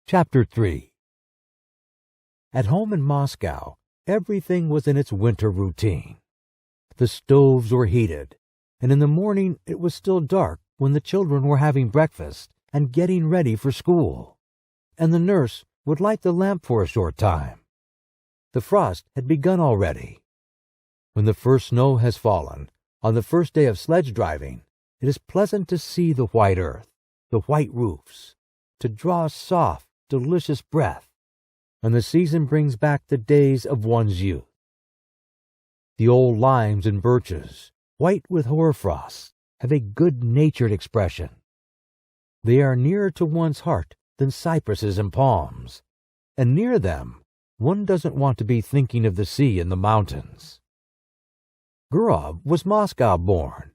Chapter 3. At home in Moscow, everything was in its winter routine. The stoves were heated, and in the morning it was still dark when the children were having breakfast and getting ready for school, and the nurse would light the lamp for a short time. The frost had begun already. When the first snow has fallen, on the first day of sledge driving, it is pleasant to see the white earth, the white roofs, to draw a soft, delicious breath, and the season brings back the days of one's youth. The old limes and birches, white with hoarfrost, have a good-natured expression. They are nearer to one's heart than cypresses and palms, and near them one doesn't want to be thinking of the sea and the mountains. Gurov was Moscow born.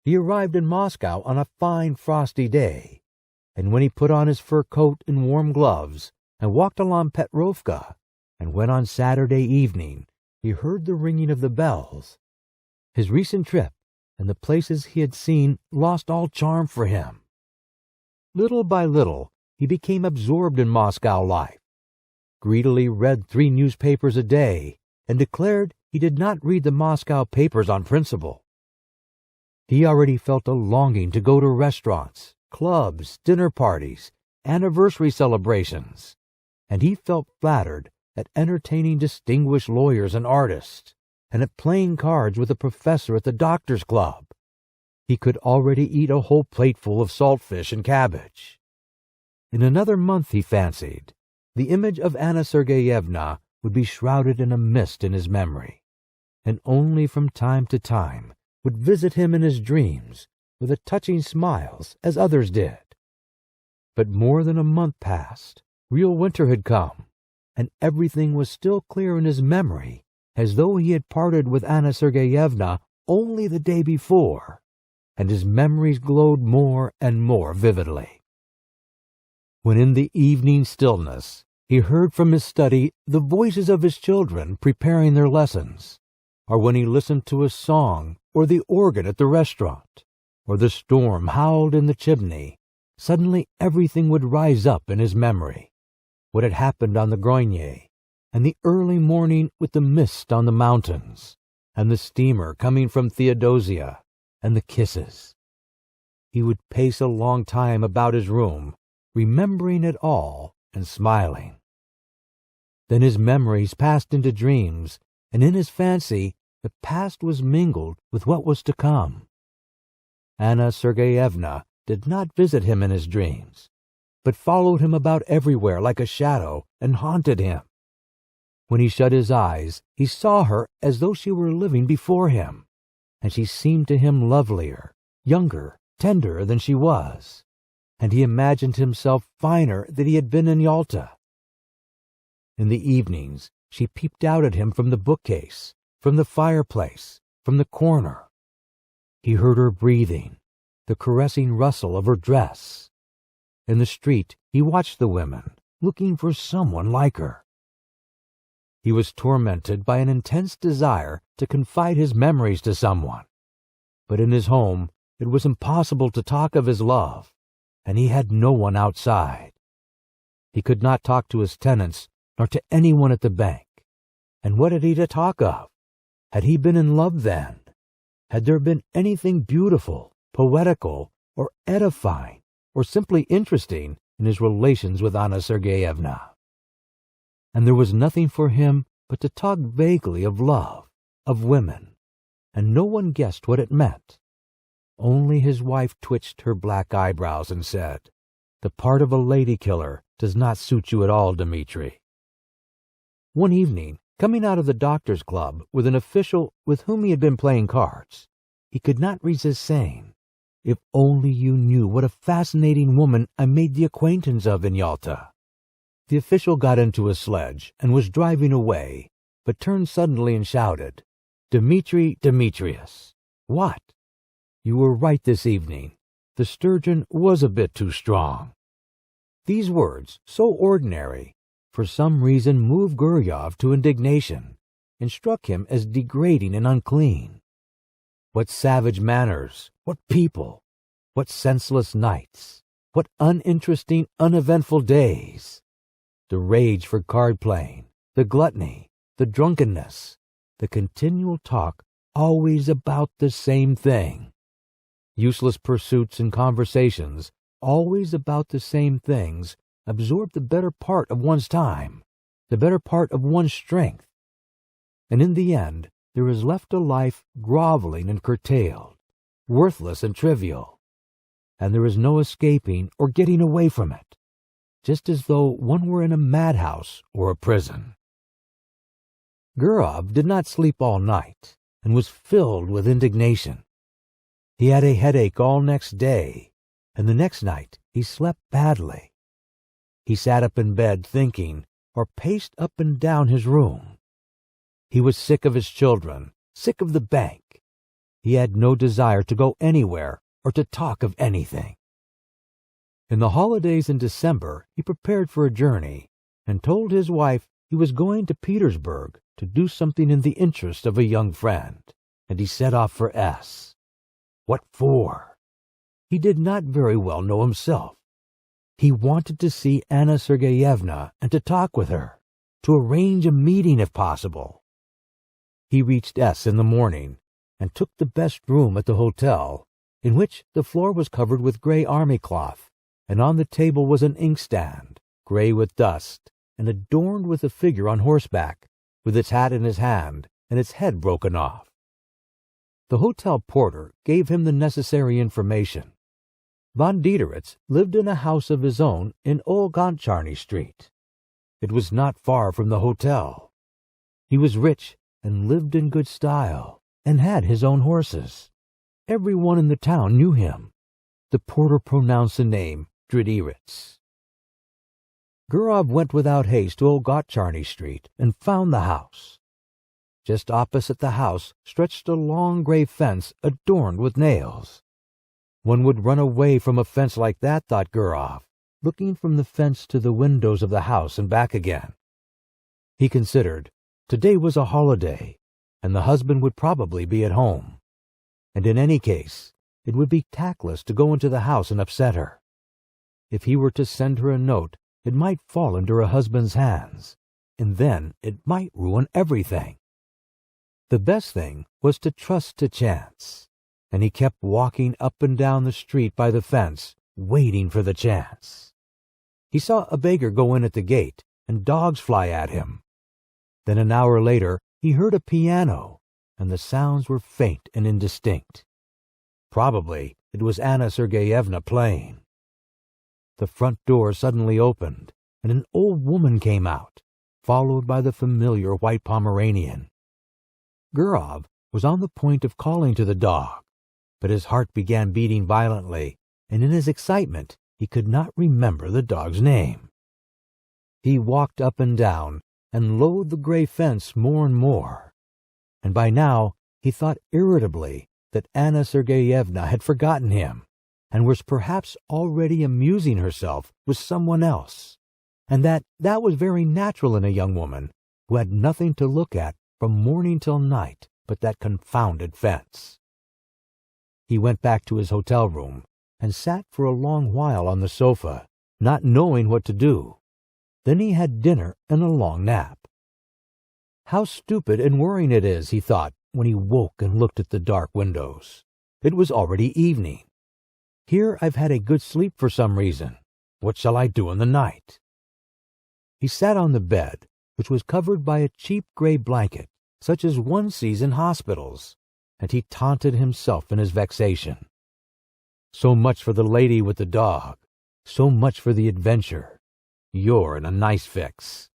He arrived in Moscow on a fine frosty day, and when he put on his fur coat and warm gloves and walked along Petrovka, and went on Saturday evening, he heard the ringing of the bells. His recent trip and the places he had seen lost all charm for him. Little by little, he became absorbed in Moscow life, greedily read 3 newspapers a day, and declared he did not read the Moscow papers on principle. He already felt a longing to go to restaurants, clubs, dinner parties, anniversary celebrations, and he felt flattered at entertaining distinguished lawyers and artists, and at playing cards with a professor at the doctor's club. He could already eat a whole plateful of saltfish and cabbage. In another month, he fancied, the image of Anna Sergeyevna would be shrouded in a mist in his memory, and only from time to time would visit him in his dreams with a touching smiles as others did. But more than a month passed, real winter had come, and everything was still clear in his memory, as though he had parted with Anna Sergeyevna only the day before, and his memories glowed more and more vividly. When in the evening stillness he heard from his study the voices of his children preparing their lessons, or when he listened to a song or the organ at the restaurant, or the storm howled in the chimney, suddenly everything would rise up in his memory, what had happened on the Groyne, and the early morning with the mist on the mountains, and the steamer coming from Theodosia, and the kisses. He would pace a long time about his room, remembering it all and smiling. Then his memories passed into dreams, and in his fancy the past was mingled with what was to come. Anna Sergeyevna did not visit him in his dreams, but followed him about everywhere like a shadow and haunted him. When he shut his eyes, he saw her as though she were living before him, and she seemed to him lovelier, younger, tenderer than she was, and he imagined himself finer than he had been in Yalta. In the evenings, she peeped out at him from the bookcase, from the fireplace, from the corner. He heard her breathing, the caressing rustle of her dress. In the street, he watched the women, looking for someone like her. He was tormented by an intense desire to confide his memories to someone, but in his home it was impossible to talk of his love, and he had no one outside. He could not talk to his tenants nor to anyone at the bank, and what had he to talk of? Had he been in love then? Had there been anything beautiful, poetical, or edifying, or simply interesting in his relations with Anna Sergeyevna? And there was nothing for him but to talk vaguely of love, of women, and no one guessed what it meant. Only his wife twitched her black eyebrows and said, "The part of a lady-killer does not suit you at all, Dmitry." One evening, coming out of the doctor's club with an official with whom he had been playing cards, he could not resist saying, "If only you knew what a fascinating woman I made the acquaintance of in Yalta." The official got into a sledge and was driving away, but turned suddenly and shouted, "Dmitry Dmitrius!" "What?" "You were right this evening. The sturgeon was a bit too strong." These words, so ordinary, for some reason moved Gurov to indignation, and struck him as degrading and unclean. What savage manners, what people, what senseless nights, What uninteresting, uneventful days! The rage for card-playing, the gluttony, the drunkenness, the continual talk always about the same thing. Useless pursuits and conversations, always about the same things, absorb the better part of one's time, the better part of one's strength. And in the end, there is left a life groveling and curtailed, worthless and trivial, and there is no escaping or getting away from it, just as though one were in a madhouse or a prison. Gurov did not sleep all night, and was filled with indignation. He had a headache all next day, and the next night he slept badly. He sat up in bed thinking, or paced up and down his room. He was sick of his children, sick of the bank. He had no desire to go anywhere or to talk of anything. In the holidays in December, he prepared for a journey, and told his wife he was going to Petersburg to do something in the interest of a young friend, and he set off for S. What for? He did not very well know himself. He wanted to see Anna Sergeyevna and to talk with her, to arrange a meeting if possible. He reached S in the morning and took the best room at the hotel, in which the floor was covered with gray army cloth, and on the table was an inkstand, gray with dust, and adorned with a figure on horseback, with its hat in his hand and its head broken off. The hotel porter gave him the necessary information. Von Diederitz lived in a house of his own in Old Gontcharny Street. It was not far from the hotel. He was rich and lived in good style, and had his own horses. Everyone in the town knew him. The porter pronounced the name Diederitz. Gurov went without haste to Old Gontcharny Street and found the house. Just opposite the house stretched a long gray fence adorned with nails. One would run away from a fence like that, thought Gurov, looking from the fence to the windows of the house and back again. He considered, today was a holiday, and the husband would probably be at home. And in any case, it would be tactless to go into the house and upset her. If he were to send her a note, it might fall into her husband's hands, and then it might ruin everything. The best thing was to trust to chance, and he kept walking up and down the street by the fence, waiting for the chance. He saw a beggar go in at the gate, and dogs fly at him. Then an hour later he heard a piano, and the sounds were faint and indistinct. Probably it was Anna Sergeyevna playing. The front door suddenly opened, and an old woman came out, followed by the familiar white Pomeranian. Gurov was on the point of calling to the dog, but his heart began beating violently, and in his excitement he could not remember the dog's name. He walked up and down, and loathed the gray fence more and more, and by now he thought irritably that Anna Sergeyevna had forgotten him, and was perhaps already amusing herself with someone else, and that was very natural in a young woman who had nothing to look at from morning till night but that confounded fence. He went back to his hotel room and sat for a long while on the sofa, not knowing what to do. Then he had dinner and a long nap. How stupid and worrying it is, he thought, when he woke and looked at the dark windows. It was already evening. Here I've had a good sleep for some reason. What shall I do in the night? He sat on the bed, which was covered by a cheap gray blanket, such as one sees in hospitals, and he taunted himself in his vexation. So much for the lady with the dog, so much for the adventure. You're in a nice fix.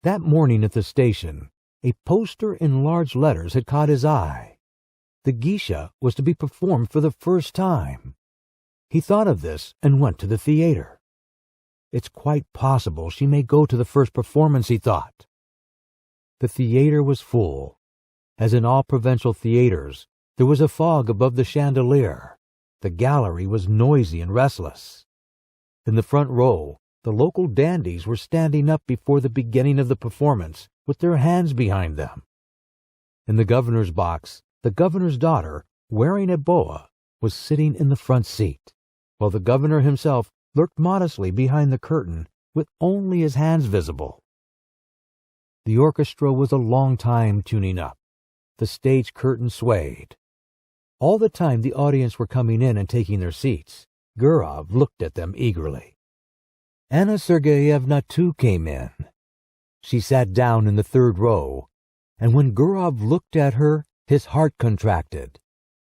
That morning at the station, a poster in large letters had caught his eye. The geisha was to be performed for the first time. He thought of this and went to the theater. It's quite possible she may go to the first performance, he thought. The theater was full. As in all provincial theaters, there was a fog above the chandelier. The gallery was noisy and restless. In the front row, the local dandies were standing up before the beginning of the performance with their hands behind them. In the governor's box, the governor's daughter, wearing a boa, was sitting in the front seat. while the governor himself lurked modestly behind the curtain with only his hands visible. The orchestra was a long time tuning up. The stage curtain swayed. All the time the audience were coming in and taking their seats, Gurov looked at them eagerly. Anna Sergeyevna too came in. She sat down in the third row, and when Gurov looked at her, his heart contracted,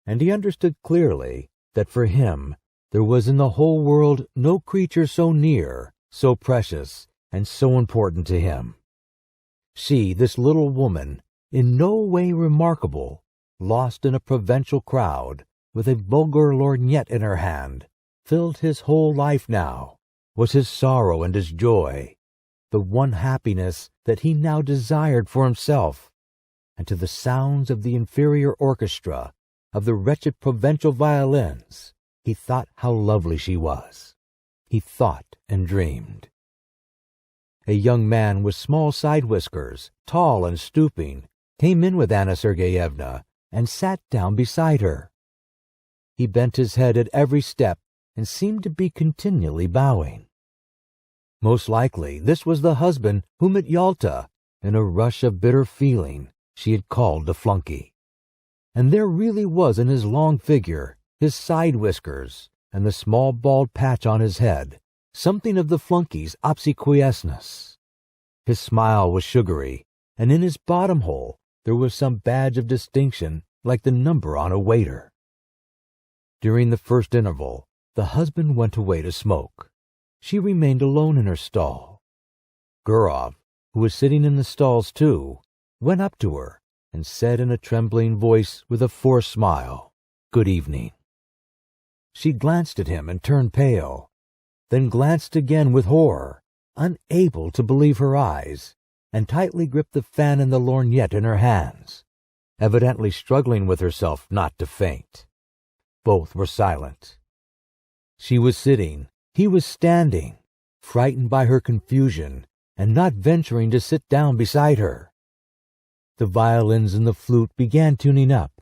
and he understood clearly that for him there was in the whole world no creature so near, so precious, and so important to him. She, this little woman, in no way remarkable, lost in a provincial crowd, with a vulgar lorgnette in her hand, filled his whole life now, was his sorrow and his joy, the one happiness that he now desired for himself. And to the sounds of the inferior orchestra, of the wretched provincial violins, he thought how lovely she was. He thought and dreamed. A young man with small side whiskers, tall and stooping, came in with Anna Sergeyevna and sat down beside her. He bent his head at every step and seemed to be continually bowing. Most likely this was the husband whom at Yalta, in a rush of bitter feeling, she had called a flunky. And there really was in his long figure, his side whiskers, and the small bald patch on his head, something of the flunky's obsequiousness. His smile was sugary, and in his bottom hole there was some badge of distinction like the number on a waiter. During the first interval, the husband went away to smoke. She remained alone in her stall. Gurov, who was sitting in the stalls too, went up to her and said in a trembling voice with a forced smile, "Good evening." She glanced at him and turned pale, then glanced again with horror, unable to believe her eyes, and tightly gripped the fan and the lorgnette in her hands, evidently struggling with herself not to faint. Both were silent. She was sitting, he was standing, frightened by her confusion, and not venturing to sit down beside her. The violins and the flute began tuning up.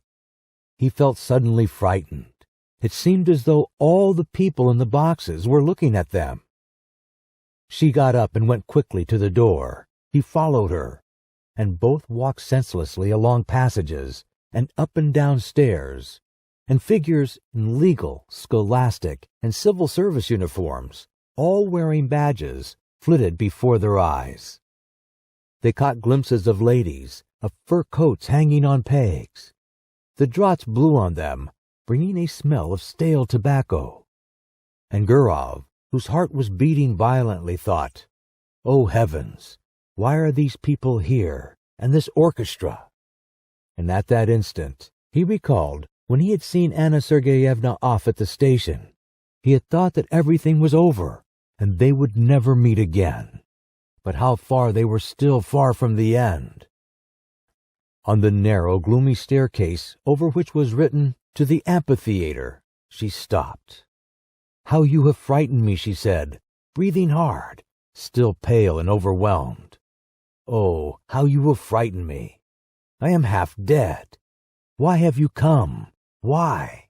He felt suddenly frightened. It seemed as though all the people in the boxes were looking at them. She got up and went quickly to the door. He followed her, and both walked senselessly along passages and up and down stairs, and figures in legal, scholastic, and civil service uniforms, all wearing badges, flitted before their eyes. They caught glimpses of ladies, of fur coats hanging on pegs. The draughts blew on them, bringing a smell of stale tobacco. And Gurov, whose heart was beating violently, thought, "Oh heavens, why are these people here, and this orchestra?" And at that instant he recalled when he had seen Anna Sergeyevna off at the station. He had thought that everything was over, and they would never meet again. But how far they were still far from the end. On the narrow, gloomy staircase over which was written, "To the amphitheater," she stopped. "How you have frightened me," she said, breathing hard, still pale and overwhelmed. "Oh, how you have frightened me. I am half dead. Why have you come? Why?"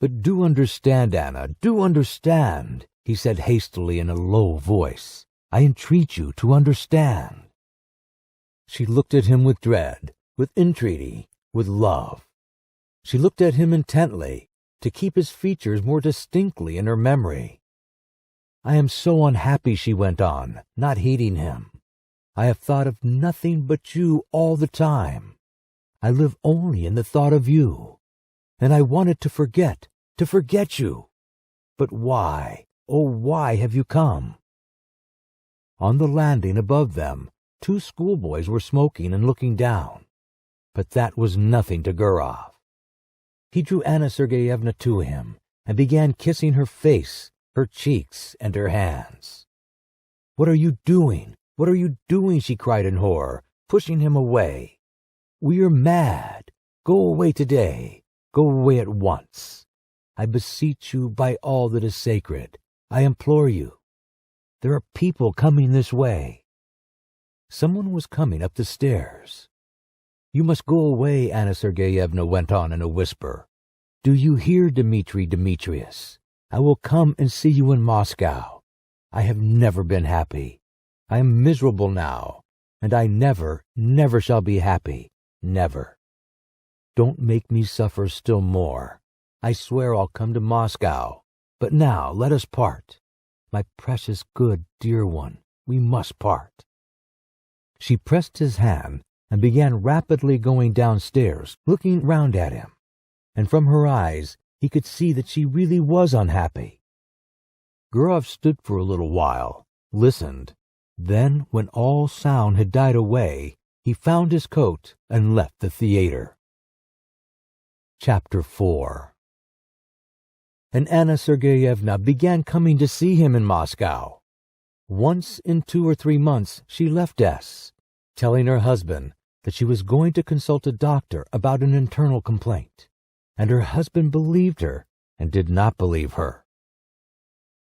"But do understand, Anna, do understand," he said hastily in a low voice. "I entreat you to understand." She looked at him with dread, with entreaty, with love. She looked at him intently, to keep his features more distinctly in her memory. "I am so unhappy," she went on, not heeding him. "I have thought of nothing but you all the time. I live only in the thought of you. And I wanted to forget you. But why, oh why have you come?" On the landing above them, 2 schoolboys were smoking and looking down. But that was nothing to Gurov. He drew Anna Sergeyevna to him and began kissing her face, her cheeks, and her hands. "What are you doing? What are you doing?" she cried in horror, pushing him away. "We are mad. Go away today. Go away at once. I beseech you by all that is sacred. I implore you. There are people coming this way." Someone was coming up the stairs. "You must go away," Anna Sergeyevna went on in a whisper. "Do you hear, Dmitry Dmitrius? I will come and see you in Moscow. I have never been happy. I am miserable now, and I never, never shall be happy. Never. Don't make me suffer still more. I swear I'll come to Moscow. But now let us part. My precious, good, dear one, we must part." She pressed his hand and began rapidly going downstairs, looking round at him. And from her eyes he could see that she really was unhappy. Gurov stood for a little while, listened. Then, when all sound had died away, he found his coat and left the theater. Chapter 4. And Anna Sergeyevna began coming to see him in Moscow. Once in 2 or 3 months she left S, telling her husband that she was going to consult a doctor about an internal complaint, and her husband believed her and did not believe her.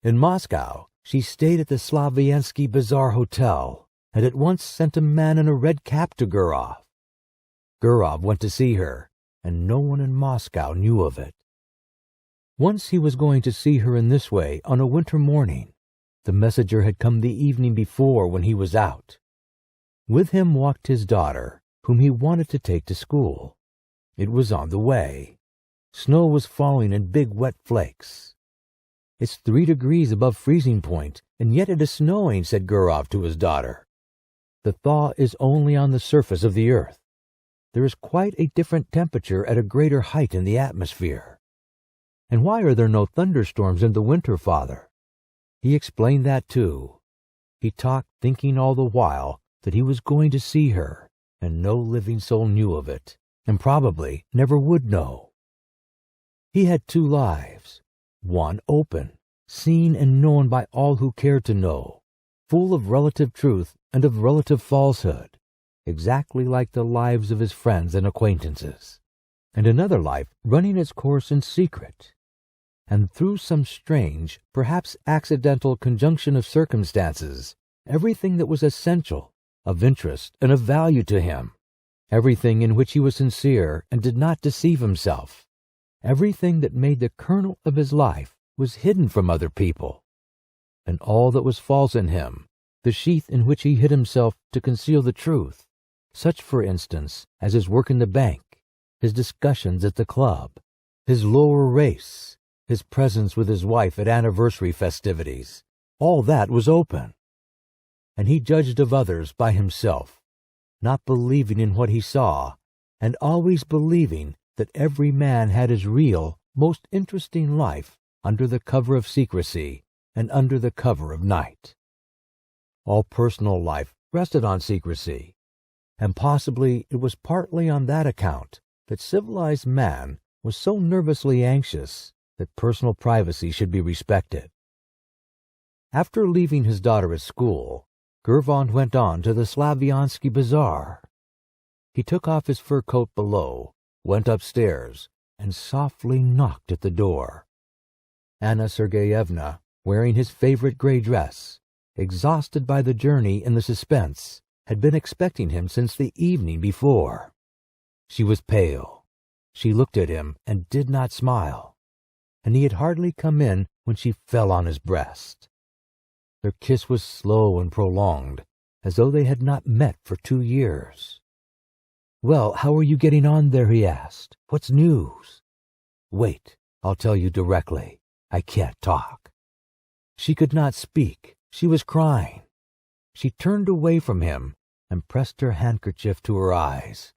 In Moscow she stayed at the Slaviansky Bazaar Hotel, and at once sent a man in a red cap to Gurov. Gurov went to see her, and no one in Moscow knew of it. Once he was going to see her in this way on a winter morning. The messenger had come the evening before when he was out. With him walked his daughter, whom he wanted to take to school. It was on the way. Snow was falling in big wet flakes. "It's 3 degrees above freezing point, and yet it is snowing," said Gurov to his daughter. "The thaw is only on the surface of the earth. There is quite a different temperature at a greater height in the atmosphere." "And why are there no thunderstorms in the winter, father?" He explained that too. He talked, thinking all the while that he was going to see her, and no living soul knew of it, and probably never would know. He had 2 lives, one open, seen and known by all who cared to know, full of relative truth and of relative falsehood, exactly like the lives of his friends and acquaintances, and another life running its course in secret. And through some strange, perhaps accidental conjunction of circumstances, everything that was essential, of interest and of value to him, everything in which he was sincere and did not deceive himself, everything that made the kernel of his life, was hidden from other people. And all that was false in him, the sheath in which he hid himself to conceal the truth, such, for instance, as his work in the bank, his discussions at the club, his lower race, his presence with his wife at anniversary festivities, all that was open. And he judged of others by himself, not believing in what he saw, and always believing that every man had his real, most interesting life under the cover of secrecy and under the cover of night. All personal life rested on secrecy, and possibly it was partly on that account that civilized man was so nervously anxious that personal privacy should be respected. After leaving his daughter at school, Gurov went on to the Slaviansky Bazaar. He took off his fur coat below, went upstairs, and softly knocked at the door. Anna Sergeyevna, wearing his favorite gray dress, exhausted by the journey and the suspense, had been expecting him since the evening before. She was pale. She looked at him and did not smile, and he had hardly come in when she fell on his breast. Their kiss was slow and prolonged, as though they had not met for 2 years. "Well, how are you getting on there?" he asked. "What's news?" "Wait, I'll tell you directly. I can't talk." She could not speak. She was crying. She turned away from him and pressed her handkerchief to her eyes.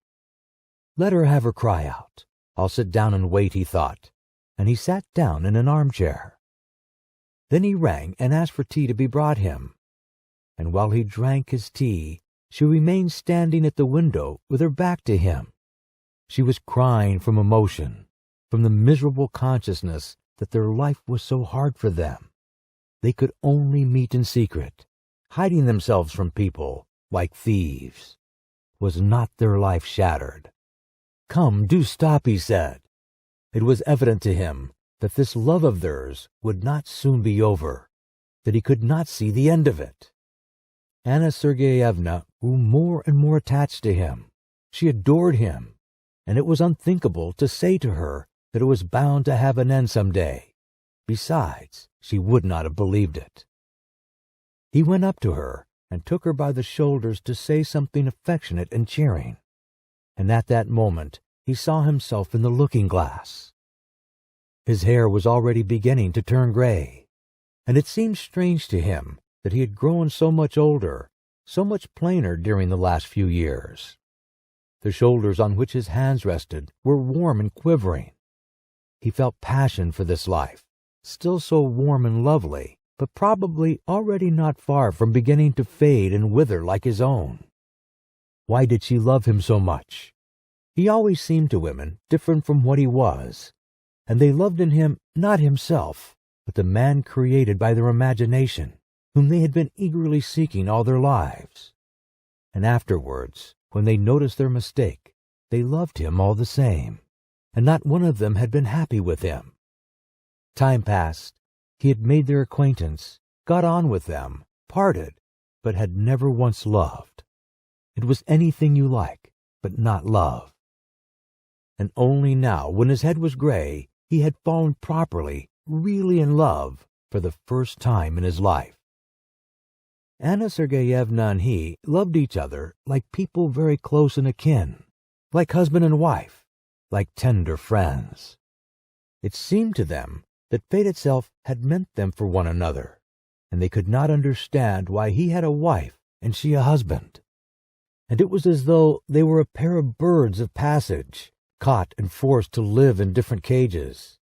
Let her have her cry out. I'll sit down and wait, he thought, and he sat down in an armchair. Then he rang and asked for tea to be brought him, and while he drank his tea, she remained standing at the window with her back to him. She was crying from emotion, from the miserable consciousness that their life was so hard for them. They could only meet in secret, hiding themselves from people like thieves. Was not their life shattered? "Come, do stop," he said. It was evident to him that this love of theirs would not soon be over, that he could not see the end of it. Anna Sergeyevna grew more and more attached to him. She adored him, and it was unthinkable to say to her that it was bound to have an end some day. Besides, she would not have believed it. He went up to her and took her by the shoulders to say something affectionate and cheering. And at that moment he saw himself in the looking-glass. His hair was already beginning to turn gray, and it seemed strange to him that he had grown so much older, so much plainer during the last few years. The shoulders on which his hands rested were warm and quivering. He felt passion for this life, still so warm and lovely, but probably already not far from beginning to fade and wither like his own. Why did she love him so much? He always seemed to women different from what he was, and they loved in him not himself, but the man created by their imagination, whom they had been eagerly seeking all their lives. And afterwards, when they noticed their mistake, they loved him all the same, and not one of them had been happy with him. Time passed. He had made their acquaintance, got on with them, parted, but had never once loved. It was anything you like, but not love. And only now, when his head was gray, he had fallen properly, really in love, for the first time in his life. Anna Sergeyevna and he loved each other like people very close and akin, like husband and wife, like tender friends. It seemed to them that fate itself had meant them for one another, and they could not understand why he had a wife and she a husband. And it was as though they were a pair of birds of passage, caught and forced to live in different cages.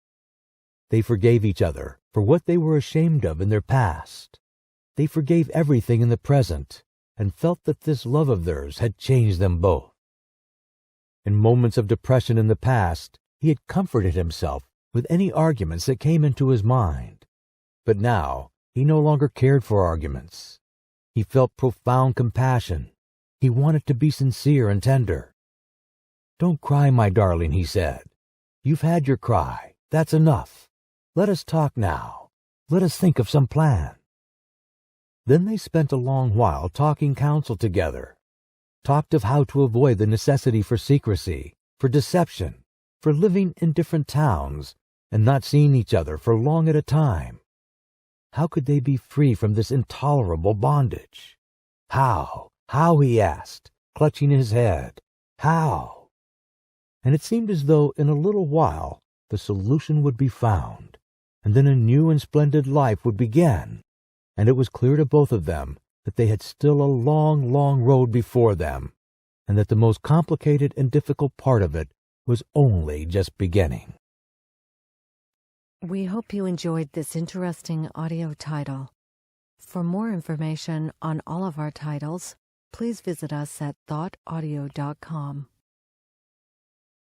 They forgave each other for what they were ashamed of in their past. They forgave everything in the present, and felt that this love of theirs had changed them both. In moments of depression in the past, he had comforted himself with any arguments that came into his mind. But now he no longer cared for arguments. He felt profound compassion. He wanted to be sincere and tender. "Don't cry, my darling," he said. "You've had your cry. That's enough. Let us talk now. Let us think of some plan." Then they spent a long while talking counsel together, talked of how to avoid the necessity for secrecy, for deception, for living in different towns, and not seeing each other for long at a time. How could they be free from this intolerable bondage? How, he asked, clutching his head. How? And it seemed as though in a little while the solution would be found, and then a new and splendid life would begin. And it was clear to both of them that they had still a long, long road before them, and that the most complicated and difficult part of it was only just beginning. We hope you enjoyed this interesting audio title. For more information on all of our titles, please visit us at thoughtaudio.com.